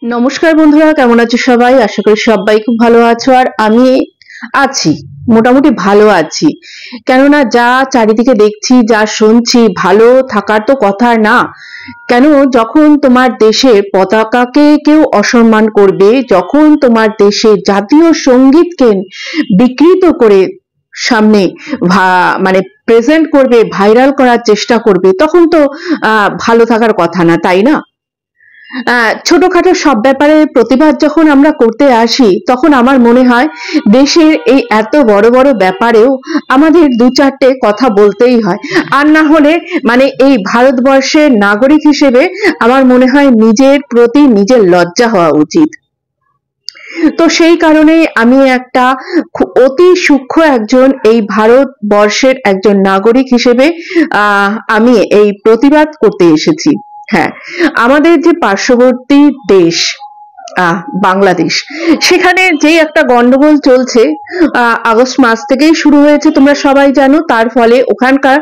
নমস্কার বন্ধুরা, কেমন আছো সবাই? আশা করি সবাই খুব ভালো আছো। আর আমি আছি, মোটামুটি ভালো আছি। কেননা যা চারিদিকে দেখছি, যা শুনছি, ভালো থাকার তো কথা না। কেন, যখন তোমার দেশের পতাকাকে কেউ অসম্মান করবে, যখন তোমার দেশের জাতীয় সঙ্গীতকে বিকৃত করে সামনে মানে প্রেজেন্ট করবে, ভাইরাল করার চেষ্টা করবে, তখন তো ভালো থাকার কথা না, তাই না? ছোটখাটো সব ব্যাপারে প্রতিবাদ যখন আমরা করতে আসি, তখন আমার মনে হয় দেশের এই এত বড় বড় ব্যাপারেও আমাদের দু চারটে কথা বলতেই হয়। আর না হলে মানে এই ভারতবর্ষের নাগরিক হিসেবে আমার মনে হয় নিজের প্রতি নিজের লজ্জা হওয়া উচিত। তো সেই কারণে আমি একটা অতি সূক্ষ্ম একজন এই ভারতবর্ষের একজন নাগরিক হিসেবে আমি এই প্রতিবাদ করতে এসেছি। হ্যাঁ, আমাদের যে পার্শ্ববর্তী দেশ বাংলাদেশ, সেখানে যে একটা গন্ডগোল চলছে, আগস্ট মাস থেকেই শুরু হয়েছে, তোমরা সবাই জানো। তার ফলে ওখানকার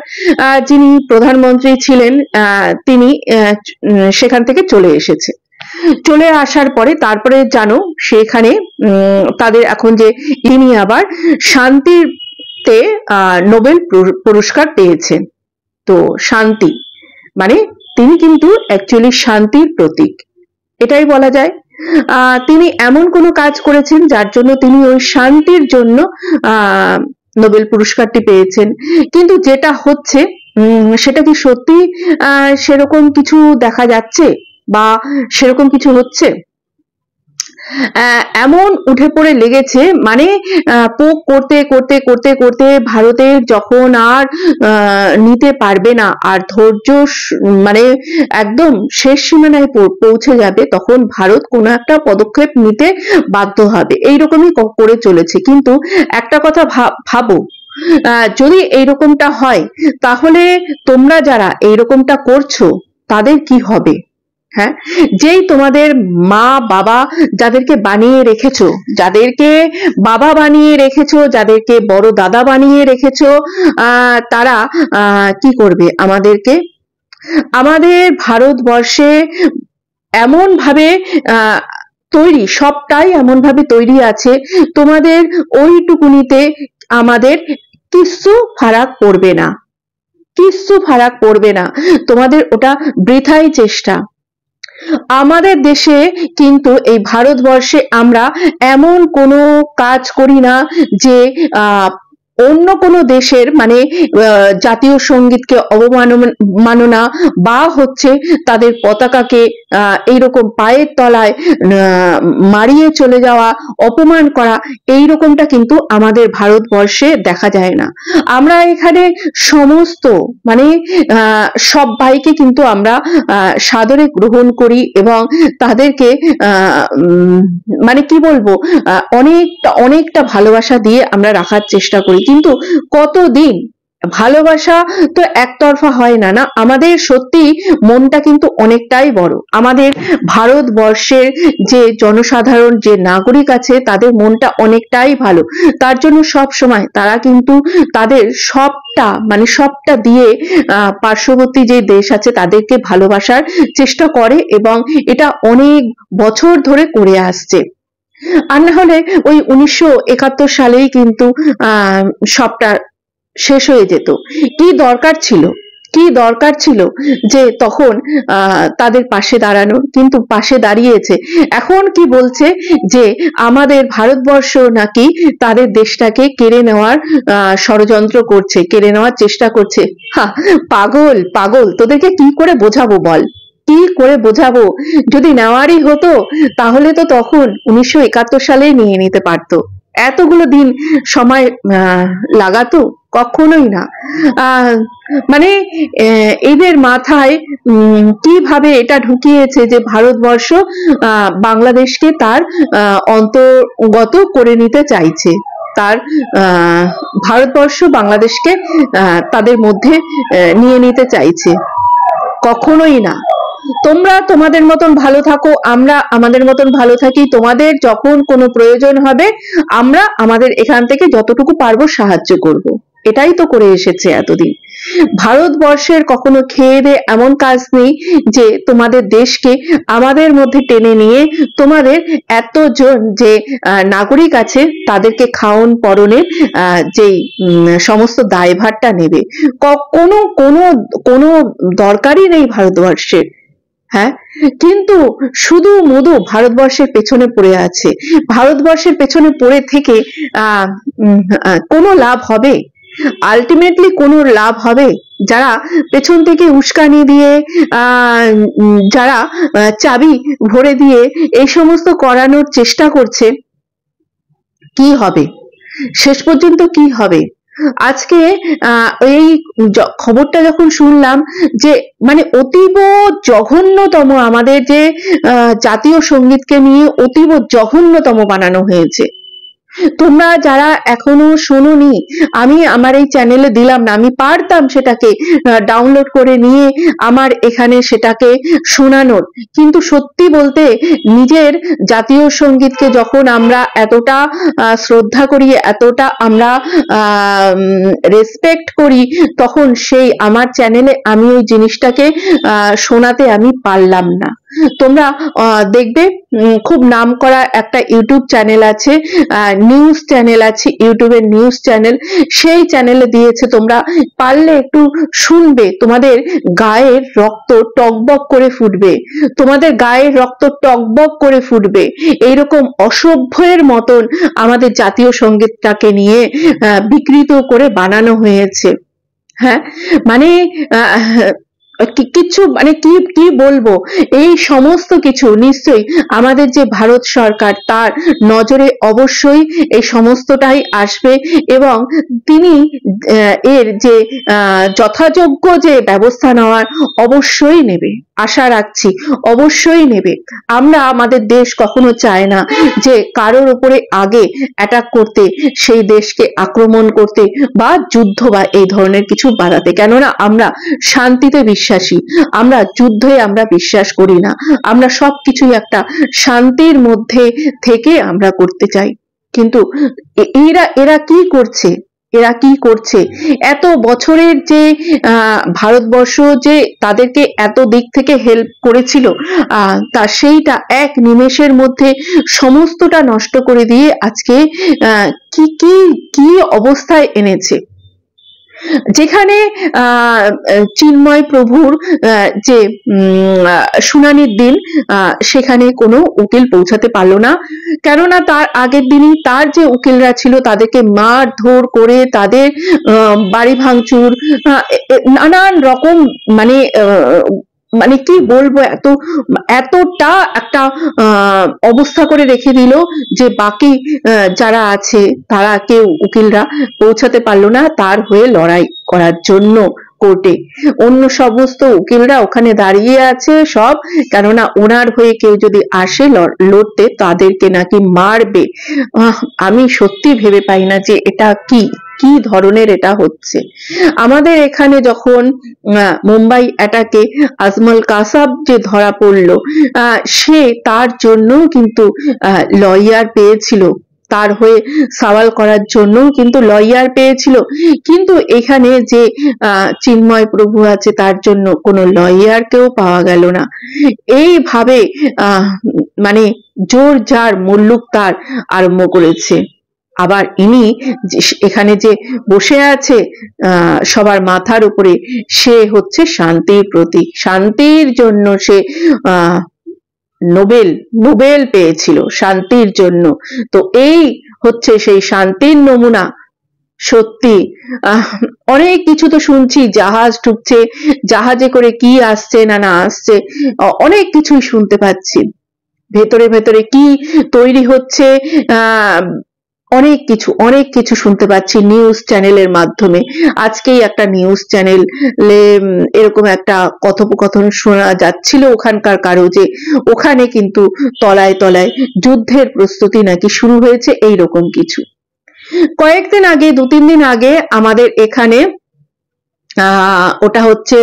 যিনি প্রধানমন্ত্রী ছিলেন, তিনি সেখান থেকে চলে এসেছে। চলে আসার পরে তারপরে জানো সেখানে তাদের এখন যে ইনি আবার শান্তিতে নোবেল পুরস্কার পেয়েছেন। তো শান্তি মানে তিনি কিন্তু অ্যাকচুয়ালি শান্তির প্রতীক, এটাই বলা যায়। তিনি এমন কোনো কাজ করেছেন যার জন্য তিনি ওই শান্তির জন্য নোবেল পুরস্কারটি পেয়েছেন। কিন্তু যেটা হচ্ছে সেটা কি সত্যি সেরকম কিছু দেখা যাচ্ছে বা সেরকম কিছু হচ্ছে? এমন উঠে পড়ে লেগেছে, মানে পোক করতে করতে করতে করতে ভারতের যখন আর নিতে পারবে না, আর ধৈর্য মানে একদম শেষ সীমানায় পৌঁছে যাবে, তখন ভারত কোনো একটা পদক্ষেপ নিতে বাধ্য হবে। এইরকমই করে চলেছে। কিন্তু একটা কথা ভাবো, যদি এইরকমটা হয়, তাহলে তোমরা যারা এইরকমটা করছো তাদের কি হবে? হ্যাঁ, যেই তোমাদের মা বাবা যাদেরকে বানিয়ে রেখেছো, যাদেরকে বাবা বানিয়ে রেখেছো, যাদেরকে বড় দাদা বানিয়ে রেখেছো, তারা কি করবে আমাদেরকে? আমাদের ভারতবর্ষে এমন ভাবে তৈরি, সবটাই এমন ভাবে তৈরি আছে, তোমাদের ওইটুকুনিতে আমাদের কিচ্ছু ফারাক পড়বে না, কিচ্ছু ফারাক পড়বে না। তোমাদের ওটা বৃথাই চেষ্টা। আমাদের দেশে কিন্তু এই ভারতবর্ষে আমরা এমন কোনো কাজ করি না যে অন্য কোনো দেশের মানে জাতীয় সঙ্গীতকে অবমাননা বা হচ্ছে তাদের পতাকাকে এইরকম পায়ের তলায় মারিয়ে চলে যাওয়া, অপমান করা, এইরকমটা কিন্তু আমাদের ভারতবর্ষে দেখা যায় না। আমরা এখানে সমস্ত মানে সবাইকে কিন্তু আমরা সাদরে গ্রহণ করি এবং তাদেরকে মানে কি বলবো, অনেকটা ভালোবাসা দিয়ে আমরা রাখার চেষ্টা করি। কিন্তু কতদিন ভালোবাসা তো একতরফা হয় না, না। আমাদের সত্যি মনটা কিন্তু অনেকটাই বড়। আমাদের ভারতবর্ষের যে জনসাধারণ, যে নাগরিক আছে, তাদের মনটা অনেকটাই ভালো। তার জন্য সব সময় তারা কিন্তু তাদের সবটা দিয়ে পার্শ্ববর্তী যে দেশ আছে তাদেরকে ভালোবাসার চেষ্টা করে, এবং এটা অনেক বছর ধরে করে আসছে। আর না হলে ওই 1971 সালেই কিন্তু সবটা শেষ হয়ে যেত। কি দরকার ছিল যে তখন তাদের পাশে দাঁড়ানো? কিন্তু পাশে দাঁড়িয়েছে। এখন কি বলছে যে আমাদের ভারতবর্ষ নাকি তাদের দেশটাকে কেড়ে নেওয়ার ষড়যন্ত্র করছে, কেড়ে নেওয়ার চেষ্টা করছে। পাগল, তোদেরকে কি করে বোঝাবো বল, কি করে বোঝাবো? যদি নেওয়ারই হতো তাহলে তো তখন 1971 সালে নিয়ে নিতে পারতো। এতগুলো দিন সময় লাগাতো? কখনোই না। মানে এদের মাথায় কিভাবে এটা ঢুকিয়েছে যে ভারতবর্ষ বাংলাদেশকে তার অন্তর্গত করে নিতে চাইছে, তার ভারতবর্ষ বাংলাদেশকে তাদের মধ্যে নিয়ে নিতে চাইছে। কখনোই না। তোমরা তোমাদের মতন ভালো থাকো, আমরা আমাদের মতন ভালো থাকি। তোমাদের যখন কোনো প্রয়োজন হবে আমরা আমাদের এখান থেকে যতটুকু পারবো সাহায্য করব। এটাই তো করে এসেছে এতদিন। ভারতবর্ষের কখনো খেয়ে দিয়ে এমন কাজ নেই যে তোমাদের দেশকে আমাদের মধ্যে টেনে নিয়ে তোমাদের এতজন যে নাগরিক আছে তাদেরকে খাওন পরনের যেই সমস্ত দায়ভারটা নেবে। কোনো কোনো কোনো দরকারই নেই ভারতবর্ষের। হ্যাঁ, কিন্তু শুধু মধু ভারতবর্ষের পেছনে পড়ে আছে। ভারতবর্ষের পেছনে পড়ে থেকে কোনো লাভ হবে? আলটিমেটলি কোনো লাভ হবে? যারা পেছন থেকে উস্কানি দিয়ে যারা চাবি ভরে দিয়ে এই সমস্ত করানোর চেষ্টা করছে, কি হবে শেষ পর্যন্ত? কি হবে? আজকে এই খবরটা যখন শুনলাম যে মানে অতীব জঘন্যতম আমাদের যে জাতীয় সঙ্গীতকে নিয়ে অতীব জঘন্যতম বানানো হয়েছে। তোমরা যারা এখনো শোনোনি, আমি আমার এই চ্যানেলে দিলাম না, আমি পারতাম সেটাকে ডাউনলোড করে নিয়ে আমার এখানে সেটাকে শোনানোর, কিন্তু সত্যি বলতে নিজের জাতীয় সঙ্গীতকে যখন আমরা এতটা শ্রদ্ধা করি, এতটা আমরা রেসপেক্ট করি, তখন সেই আমার চ্যানেলে আমি ওই জিনিসটাকে শোনাতে আমি পারলাম না। তোমরা দেখবে খুব নামকরা একটা ইউটিউব চ্যানেল আছে, নিউজ চ্যানেল আছে, ইউটিউবের নিউজ চ্যানেল, সেই চ্যানেলে দিয়েছে, তোমরা পারলে একটু শুনবে, তোমাদের গায়ের রক্ত টকবক করে ফুটবে, তোমাদের গায়ের রক্ত টকবক করে ফুটবে। এইরকম অসভ্যের মতন আমাদের জাতীয় সঙ্গীতটাকে নিয়ে বিকৃত করে বানানো হয়েছে। হ্যাঁ, মানে কিছু মানে কি কি বলবো, এই সমস্ত কিছু নিশ্চয়ই আমাদের যে ভারত সরকার তার নজরে অবশ্যই এই সমস্তটাই আসবে এবং তিনি এর যে যথাযোগ্য যে ব্যবস্থা নেওয়ার অবশ্যই নেবে, আশা রাখছি অবশ্যই নেবে। আমরা আমাদের দেশ কখনো চায় না যে কারোর উপরে আগে অ্যাটাক করতে, সেই দেশকে আক্রমণ করতে বা যুদ্ধ বা এই ধরনের কিছু বাড়াতে, কেননা আমরা শান্তিতে বিশ্বাসী, আমরা যুদ্ধে আমরা বিশ্বাস করি না, আমরা সবকিছুই একটা শান্তির মধ্যে থেকে আমরা করতে চাই। কিন্তু এরা এরা কি করছে, এরা কি করছে? এত বছরের যে ভারতবর্ষ যে তাদেরকে এত দিক থেকে হেল্প করেছিল, তা সেইটা এক নিমেষের মধ্যে সমস্তটা নষ্ট করে দিয়ে আজকে কি কি কি অবস্থায় এনেছে। যেখানে চিন্ময় প্রভুর যে শুনানির দিন, সেখানে কোনো উকিল পৌঁছাতে পারলো না, কেননা তার আগের দিনই তার যে উকিলরা ছিল তাদেরকে মারধর করে তাদের বাড়ি ভাঙচুর, নানান রকম মানে মানে কি বলবো, এতটা একটা অবস্থা করে রেখে দিল যে বাকি যারা আছে তারা কেউ উকিলরা পৌঁছাতে পারলো না তার হয়ে লড়াই করার জন্য কোর্টে। অন্য সমস্ত উকিলরা ওখানে দাঁড়িয়ে আছে সব, কেননা ওনার হয়ে কেউ যদি আসে লড়তে তাদেরকে নাকি মারবে। আমি সত্যি ভেবে পাই না যে এটা কি কি ধরনের এটা হচ্ছে। আমাদের এখানে যখন মুম্বাই অ্যাটাকে আজমল কাসাব যে ধরা পড়লো, সে তার জন্য কিন্তু লয়ার পেয়েছিল, তার হয়ে সওয়াল করার জন্য কিন্তু লয়ার পেয়েছিল, কিন্তু এখানে যে চিন্ময় প্রভু আছে তার জন্য কোনো লয়ার কেউ পাওয়া গেল না। এইভাবে মানে জোর যার মুল্লুক তার আরম্ভ করেছে। আবার ইনি এখানে যে বসে আছে সবার মাথার উপরে, সে হচ্ছে শান্তির প্রতীক, শান্তির জন্য সে নোবেল নোবেল পেয়েছিল শান্তির জন্য। তো এই হচ্ছে সেই শান্তির নমুনা। সত্যি অনেক কিছু তো শুনছি, জাহাজ ঢুকছে, জাহাজে করে কি আসছে না না আসছে, অনেক কিছুই শুনতে পাচ্ছি, ভেতরে ভেতরে কি তৈরি হচ্ছে অনেক কিছু শুনতে পাচ্ছি নিউজ চ্যানেলের মাধ্যমে। আজকেই একটা নিউজ চ্যানেলে এরকম একটা কথোপকথন শোনা যাচ্ছিল ওখানকার কারো, যে ওখানে কিন্তু তলায় তলায় যুদ্ধের প্রস্তুতি নাকি শুরু হয়েছে, এইরকম কিছু। কয়েকদিন আগে, 2-3 দিন আগে আমাদের এখানে ওটা হচ্ছে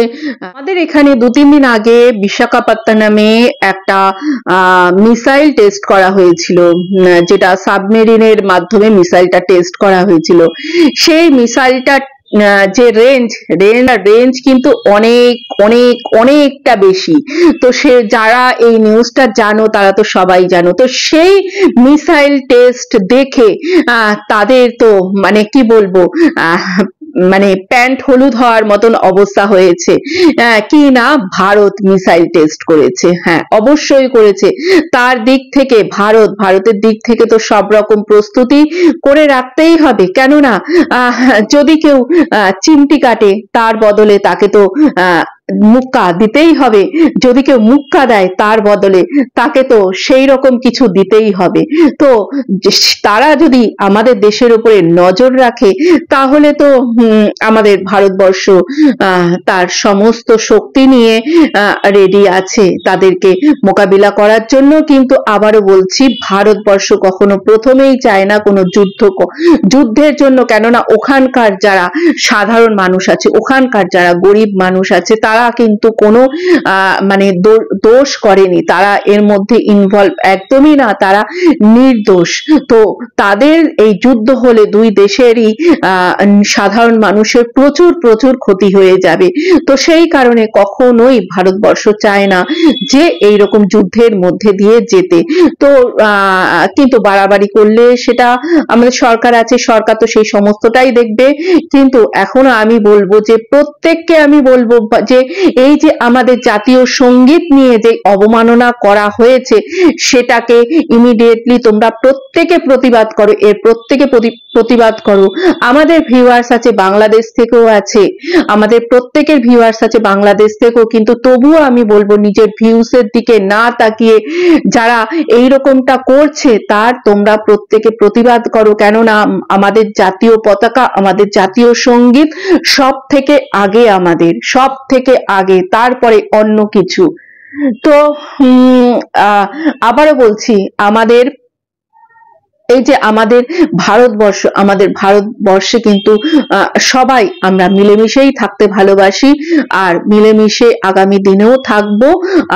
আমাদের এখানে 2-3 দিন আগে বিশাখাপত্তনমে এক একটা মিসাইল টেস্ট করা হয়েছিল, যেটা সাবমেরিনের মাধ্যমে মিসাইলটা টেস্ট করা হয়েছিল। সেই মিসাইলটা যে রেঞ্জ কিন্তু অনেক অনেক অনেকটা বেশি। তো সে যারা এই নিউজটা জানো তারা তো সবাই জানো। তো সেই মিসাইল টেস্ট দেখে তাদের তো মানে কি বলবো, মানে প্যান্ট হলুদ হওয়ার মতন অবস্থা হয়েছে। কি না ভারত মিসাইল টেস্ট করেছে, হ্যাঁ অবশ্যই করেছে। তার দিক থেকে ভারতের দিক থেকে তো সব রকম প্রস্তুতি করে রাখতেই হবে, কেননা যদি কেউ চিমটি কাটে তার বদলে তাকে তো মুক্কা দিতেই হবে, যদি কেউ মুক্কা দেয় তার বদলে তাকে তো সেই রকম কিছু দিতেই হবে। তো তারা যদি আমাদের দেশের উপরে নজর রাখে তাহলে তো আমাদের ভারতবর্ষ তার সমস্ত শক্তি নিয়ে রেডি আছে তাদেরকে মোকাবিলা করার জন্য। কিন্তু আবারও বলছি, ভারতবর্ষ কখনো প্রথমেই চায় না কোনো যুদ্ধের জন্য, কেননা ওখানকার যারা সাধারণ মানুষ আছে, ওখানকার যারা গরিব মানুষ আছে, তারা কিন্তু কোনো মানে দোষ করেনি, তারা এর মধ্যে ইনভলভ একদমই না, তারা নির্দোষ। তো তাদের এই যুদ্ধ হলে দুই দেশেরই সাধারণ মানুষের প্রচুর প্রচুর ক্ষতি হয়ে যাবে। তো সেই কারণে কখনোই ভারতবর্ষ চায় না যে এইরকম যুদ্ধের মধ্যে দিয়ে যেতে। তো কিন্তু বাড়াবাড়ি করলে সেটা আমাদের সরকার আছে, সরকার তো সেই সমস্তটাই দেখবে। কিন্তু এখনো আমি বলবো যে প্রত্যেককে আমি বলবো যে এই যে আমাদের জাতীয় সঙ্গীত নিয়ে যে অবমাননা করা হয়েছে সেটাকে ইমিডিয়েটলি তোমরা প্রত্যেকে প্রতিবাদ করো, এর প্রত্যেকে প্রতিবাদ করো। আমাদের ভিউয়ার্স আছে বাংলাদেশ থেকেও আছে, আমাদের প্রত্যেকের ভিউয়ার্স আছে বাংলাদেশ থেকেও, কিন্তু তবুও আমি বলবো নিজের ভিউসের দিকে না তাকিয়ে যারা এই রকমটা করছে তার তোমরা প্রত্যেকে প্রতিবাদ করো, কেননা আমাদের জাতীয় পতাকা, আমাদের জাতীয় সঙ্গীত সব থেকে আগে, আমাদের সব থেকে আগে, তারপরে অন্য কিছু। তো আবারও বলছি, আমাদের এই যে আমাদের ভারতবর্ষে কিন্তু সবাই আমরা মিলেমিশেই থাকতে ভালোবাসি, আর মিলেমিশে আগামী দিনেও থাকবো।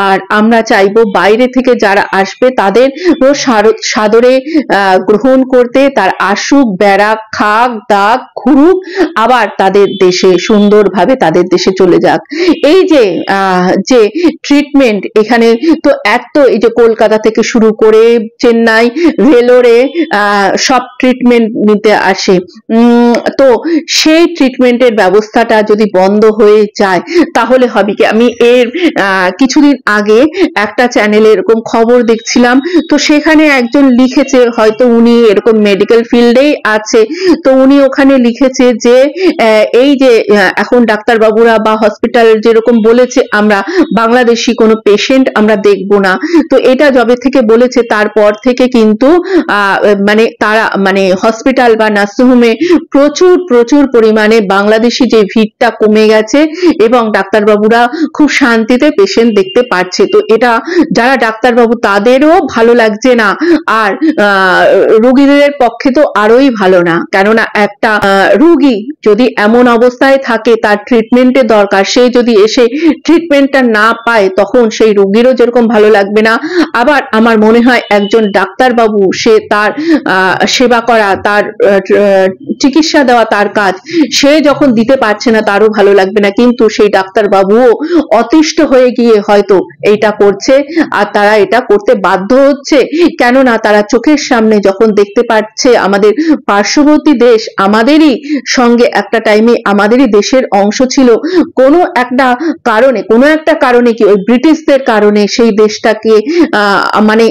আর আমরা চাইবো বাইরে থেকে যারা আসবে তাদের সাদরে গ্রহণ করতে, তার আসুক, বেড়াক, খাক, দাক, ঘুরুক, আবার তাদের দেশে সুন্দরভাবে তাদের দেশে চলে যাক। এই যে ট্রিটমেন্ট এখানে তো এত, এই যে কলকাতা থেকে শুরু করে চেন্নাই, ভেলোরে সব ট্রিটমেন্ট নিতে আসে। তো সেই ট্রিটমেন্টের ব্যবস্থাটা যদি বন্ধ হয়ে যায় তাহলে হবে কি, আমি এর কিছুদিন আগে একটা চ্যানেলে এরকম খবর দেখছিলাম, তো সেখানে একজন লিখেছে, হয়তো উনি এরকম মেডিকেল ফিল্ডেই আছে, তো উনি ওখানে লিখেছে যে এই যে এখন ডাক্তারবাবুরা বা হসপিটাল যেরকম বলেছে আমরা বাংলাদেশি কোনো পেশেন্ট আমরা দেখবো না, তো এটা যবে থেকে বলেছে তারপর থেকে কিন্তু মানে তারা মানে হসপিটাল বা নার্সিংহোমে প্রচুর প্রচুর পরিমাণে বাংলাদেশি যে ভিড়টা কমে গেছে এবং ডাক্তারবাবুরা খুব শান্তিতে পেশেন্ট দেখতে পাচ্ছে। তো এটা যারা ডাক্তারবাবু তাদেরও ভালো লাগছে না, আর রোগীদের পক্ষে তো আরোই ভালো না, কেননা একটা রোগী যদি এমন অবস্থায় থাকে তার ট্রিটমেন্টের দরকার, সে যদি এসে ট্রিটমেন্টটা না পায় তখন সেই রোগীরও যেরকম ভালো লাগবে না। আবার আমার মনে হয় একজন ডাক্তারবাবু, সে তার সেবা করা, তার চিকিৎসা দেওয়া তার কাজ, সে যখন দিতে পারছে না তারও ভালো লাগবে না, কিন্তু সেই ডাক্তারবাবুও অতিষ্ঠ হয়ে গিয়ে হয়তো এইটা করছে, আর তারা এটা করতে বাধ্য হচ্ছে, কেননা তারা চোখের সামনে যখন দেখতে পাচ্ছে আমাদের পার্শ্ববর্তী দেশ আমাদেরই সঙ্গে একটা টাইমে আমাদেরই দেশের অংশ ছিল, কোনো একটা কারণে কি ওই ব্রিটিশদের কারণে সেই দেশটাকে মানে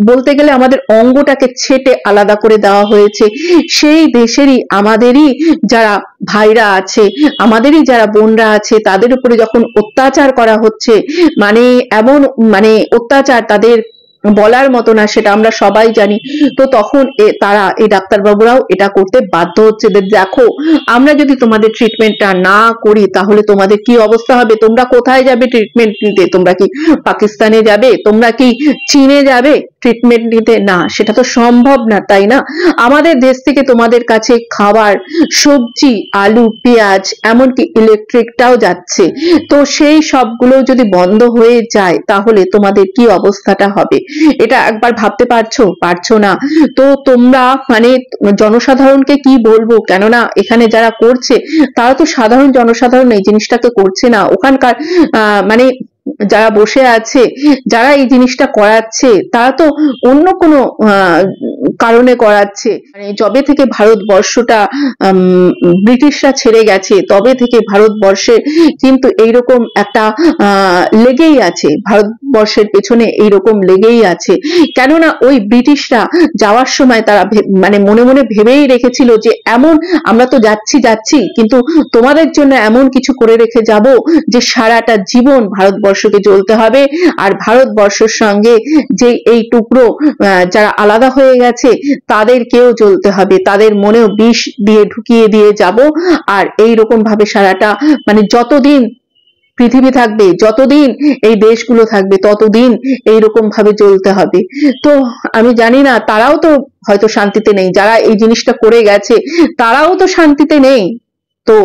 বলতে গেলে আমাদের অঙ্গটাকে ছেটে আলাদা করে দেওয়া হয়েছে। সেই দেশেরই আমাদেরই যারা ভাইরা আছে, আমাদেরই যারা বোনরা আছে, তাদের উপরে যখন অত্যাচার করা হচ্ছে, মানে এমন মানে অত্যাচার তাদের বলার মতো না, সেটা আমরা সবাই জানি। তো তখন তারা এই ডাক্তারবাবুরাও এটা করতে বাধ্য হচ্ছে, দেখো আমরা যদি তোমাদের ট্রিটমেন্টটা না করি তাহলে তোমাদের কি অবস্থা হবে, তোমরা কোথায় যাবে ট্রিটমেন্ট নিতে, তোমরা কি পাকিস্তানে যাবে, তোমরা কি চীনে যাবে, ট্রিটমেন্ট নিতে? না, সেটা তো সম্ভব না, তাই না? আমাদের দেশ থেকে তোমাদের কাছে খাবার, সবজি, আলু, পেঁয়াজ, এমনকি ইলেকট্রিকটাও যাচ্ছে। তো সেই সবগুলো যদি বন্ধ হয়ে যায় তাহলে তোমাদের কি অবস্থাটা হবে? এটা একবার ভাবতে পারছো না? তো তোমরা মানে জনসাধারণকে কি বলবো, কেননা এখানে যারা করছে তারা তো সাধারণ জনসাধারণ এই জিনিসটাকে করছে না, ওখানকার মানে যারা বসে আছে, যারা এই জিনিসটা করাচ্ছে তারা তো অন্য কোনো কারণে করাচ্ছে। মানে যবে থেকে ভারতবর্ষটা ব্রিটিশরা ছেড়ে গেছে তবে থেকে ভারতবর্ষে কিন্তু এইরকম একটা লেগেই আছে, ভারতবর্ষের পেছনে এইরকম লেগেই আছে। কেননা ওই ব্রিটিশরা যাওয়ার সময় তারা মানে মনে মনে ভেবেই রেখেছিল যে এমন আমরা তো যাচ্ছি কিন্তু তোমাদের জন্য এমন কিছু করে রেখে যাব যে সারাটা জীবন ভারতবর্ষকে জ্বলতে হবে, আর ভারতবর্ষের সঙ্গে যে এই টুকরো যারা আলাদা হয়ে গেছে তাদেরকেও জ্বলতে হবে, তাদের মনেও বিষ দিয়ে ঢুকিয়ে দিয়ে যাব। আর এইরকম ভাবে সারাটা মানে যতদিন পৃথিবী থাকবে, যতদিন এই দেশগুলো থাকবে ততদিন এইরকম ভাবে চলতে হবে। তো আমি জানি না, তারাও তো হয়তো শান্তিতে নেই, যারা এই জিনিসটা করে গেছে তারাও তো শান্তিতে নেই। তো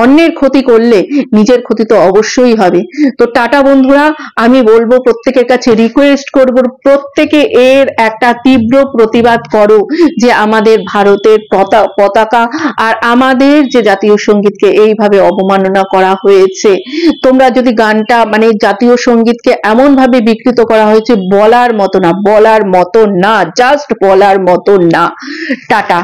অন্যের ক্ষতি করলে নিজের ক্ষতি তো অবশ্যই হবে। তো টাটা বন্ধুরা, আমি বলবো প্রত্যেকের কাছে রিকোয়েস্ট করব, প্রত্যেকে এর একটা তীব্র প্রতিবাদ করো যে আমাদের ভারতের পতাকা আর আমাদের যে জাতীয় সঙ্গীতকে এইভাবে অবমাননা করা হয়েছে। তোমরা যদি গানটা মানে জাতীয় সঙ্গীতকে এমন ভাবে বিকৃত করা হয়েছে, বলার মতো না, জাস্ট বলার মতো না। টাটা।